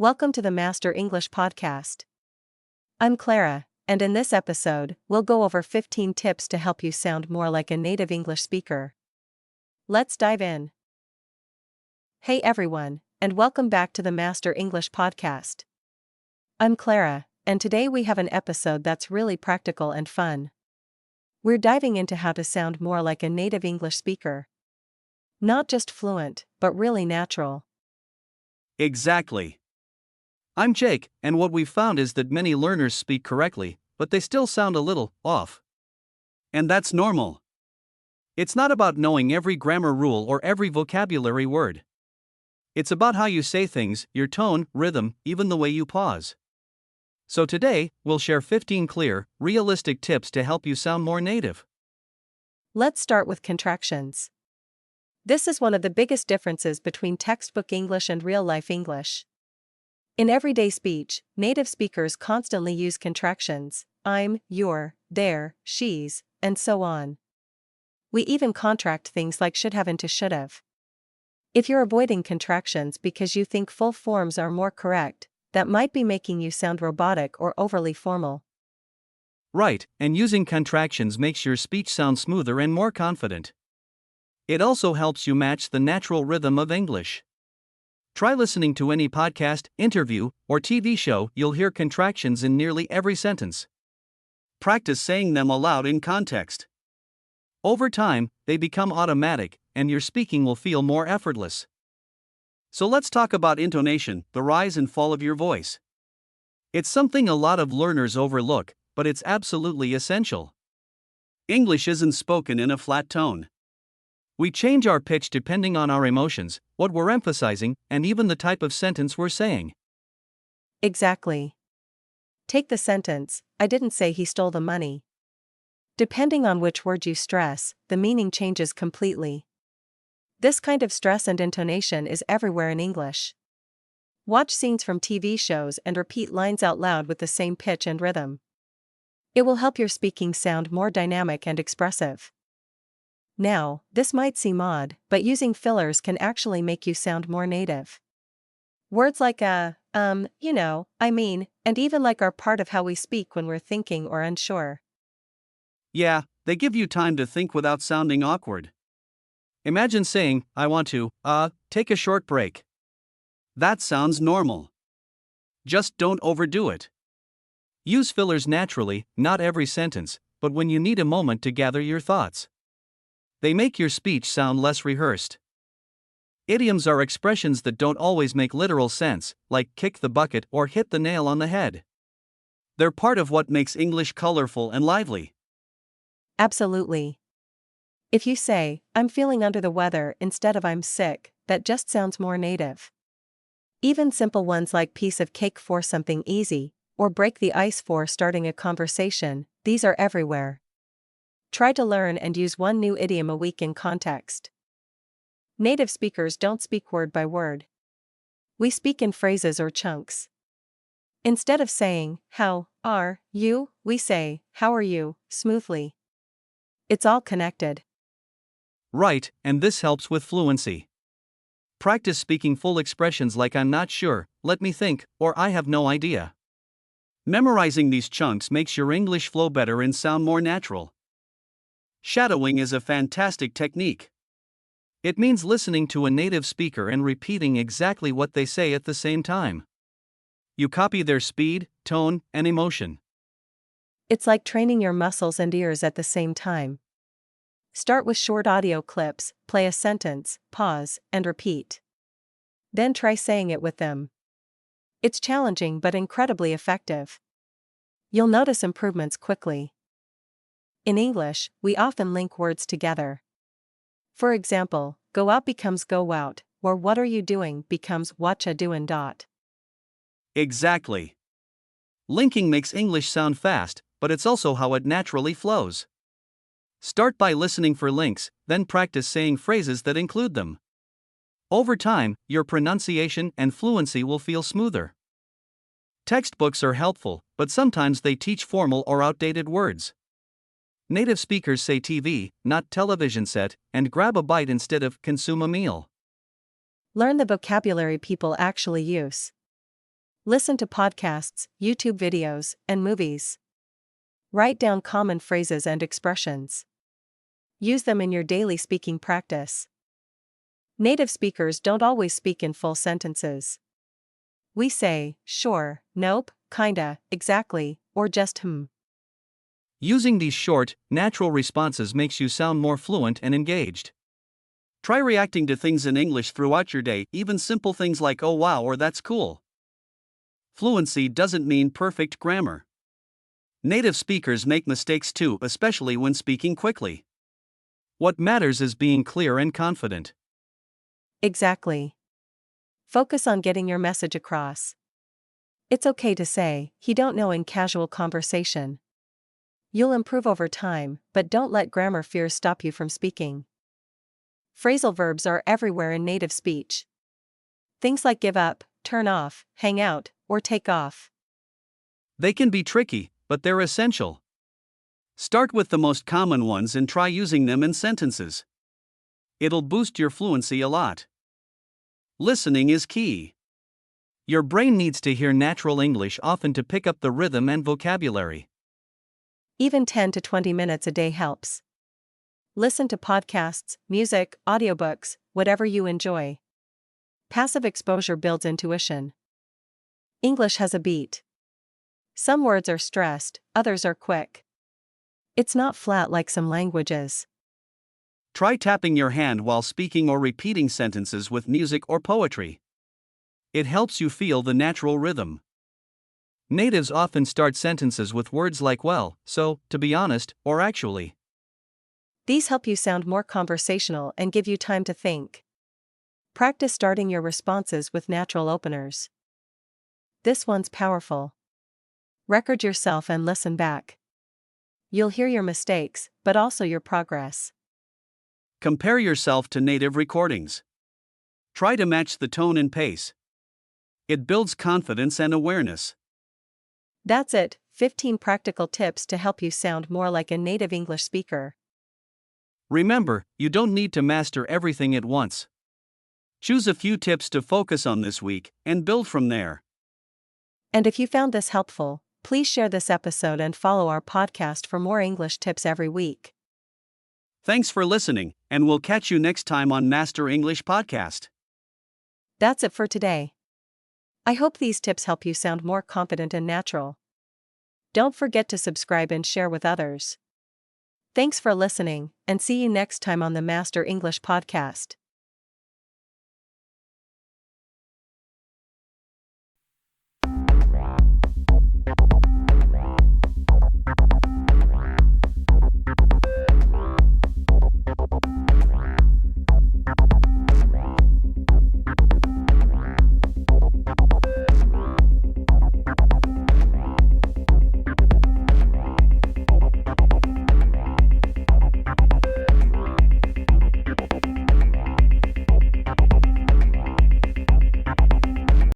Welcome to the Master English Podcast. I'm Clara, and in this episode, we'll go over 15 tips to help you sound more like a native English speaker. Let's dive in. Hey everyone, and welcome back to the Master English Podcast. I'm Clara, and today we have an episode that's really practical and fun. We're diving into how to sound more like a native English speaker. Not just fluent, but really natural. Exactly. I'm Jake, and what we've found is that many learners speak correctly, but they still sound a little off. And that's normal. It's not about knowing every grammar rule or every vocabulary word. It's about how you say things, your tone, rhythm, even the way you pause. So today, we'll share 15 clear, realistic tips to help you sound more native. Let's start with contractions. This is one of the biggest differences between textbook English and real-life English. In everyday speech, native speakers constantly use contractions: I'm, you're, they're, she's, and so on. We even contract things like should have into should have. If you're avoiding contractions because you think full forms are more correct, that might be making you sound robotic or overly formal. Right, and using contractions makes your speech sound smoother and more confident. It also helps you match the natural rhythm of English. Try listening to any podcast, interview, or TV show, you'll hear contractions in nearly every sentence. Practice saying them aloud in context. Over time, they become automatic, and your speaking will feel more effortless. So let's talk about intonation, the rise and fall of your voice. It's something a lot of learners overlook, but it's absolutely essential. English isn't spoken in a flat tone. We change our pitch depending on our emotions, what we're emphasizing, and even the type of sentence we're saying. Exactly. Take the sentence, I didn't say he stole the money. Depending on which word you stress, the meaning changes completely. This kind of stress and intonation is everywhere in English. Watch scenes from TV shows and repeat lines out loud with the same pitch and rhythm. It will help your speaking sound more dynamic and expressive. Now, this might seem odd, but using fillers can actually make you sound more native. Words like I mean, and even like are part of how we speak when we're thinking or unsure. Yeah, they give you time to think without sounding awkward. Imagine saying, I want to, take a short break. That sounds normal. Just don't overdo it. Use fillers naturally, not every sentence, but when you need a moment to gather your thoughts. They make your speech sound less rehearsed. Idioms are expressions that don't always make literal sense, like kick the bucket or hit the nail on the head. They're part of what makes English colorful and lively. Absolutely. If you say, I'm feeling under the weather instead of I'm sick, that just sounds more native. Even simple ones like piece of cake for something easy, or break the ice for starting a conversation, these are everywhere. Try to learn and use one new idiom a week in context. Native speakers don't speak word by word. We speak in phrases or chunks. Instead of saying, how are you, we say, how are you, smoothly. It's all connected. Right, and this helps with fluency. Practice speaking full expressions like I'm not sure, let me think, or I have no idea. Memorizing these chunks makes your English flow better and sound more natural. Shadowing is a fantastic technique. It means listening to a native speaker and repeating exactly what they say at the same time. You copy their speed, tone, and emotion. It's like training your muscles and ears at the same time. Start with short audio clips, play a sentence, pause, and repeat. Then try saying it with them. It's challenging but incredibly effective. You'll notice improvements quickly. In English, we often link words together. For example, go out becomes go out, or what are you doing becomes whatcha doin'. Exactly. Linking makes English sound fast, but it's also how it naturally flows. Start by listening for links, then practice saying phrases that include them. Over time, your pronunciation and fluency will feel smoother. Textbooks are helpful, but sometimes they teach formal or outdated words. Native speakers say TV, not television set, and grab a bite instead of consume a meal. Learn the vocabulary people actually use. Listen to podcasts, YouTube videos, and movies. Write down common phrases and expressions. Use them in your daily speaking practice. Native speakers don't always speak in full sentences. We say, sure, nope, kinda, exactly, or just Using these short, natural responses makes you sound more fluent and engaged. Try reacting to things in English throughout your day, even simple things like oh wow or that's cool. Fluency doesn't mean perfect grammar. Native speakers make mistakes too, especially when speaking quickly. What matters is being clear and confident. Exactly. Focus on getting your message across. It's okay to say, he don't know in casual conversation. You'll improve over time, but don't let grammar fears stop you from speaking. Phrasal verbs are everywhere in native speech. Things like give up, turn off, hang out, or take off. They can be tricky, but they're essential. Start with the most common ones and try using them in sentences. It'll boost your fluency a lot. Listening is key. Your brain needs to hear natural English often to pick up the rhythm and vocabulary. Even 10 to 20 minutes a day helps. Listen to podcasts, music, audiobooks, whatever you enjoy. Passive exposure builds intuition. English has a beat. Some words are stressed, others are quick. It's not flat like some languages. Try tapping your hand while speaking or repeating sentences with music or poetry. It helps you feel the natural rhythm. Natives often start sentences with words like well, so, to be honest, or actually. These help you sound more conversational and give you time to think. Practice starting your responses with natural openers. This one's powerful. Record yourself and listen back. You'll hear your mistakes, but also your progress. Compare yourself to native recordings. Try to match the tone and pace. It builds confidence and awareness. That's it, 15 practical tips to help you sound more like a native English speaker. Remember, you don't need to master everything at once. Choose a few tips to focus on this week and build from there. And if you found this helpful, please share this episode and follow our podcast for more English tips every week. Thanks for listening, and we'll catch you next time on Master English Podcast. That's it for today. I hope these tips help you sound more confident and natural. Don't forget to subscribe and share with others. Thanks for listening, and see you next time on the Master English Podcast.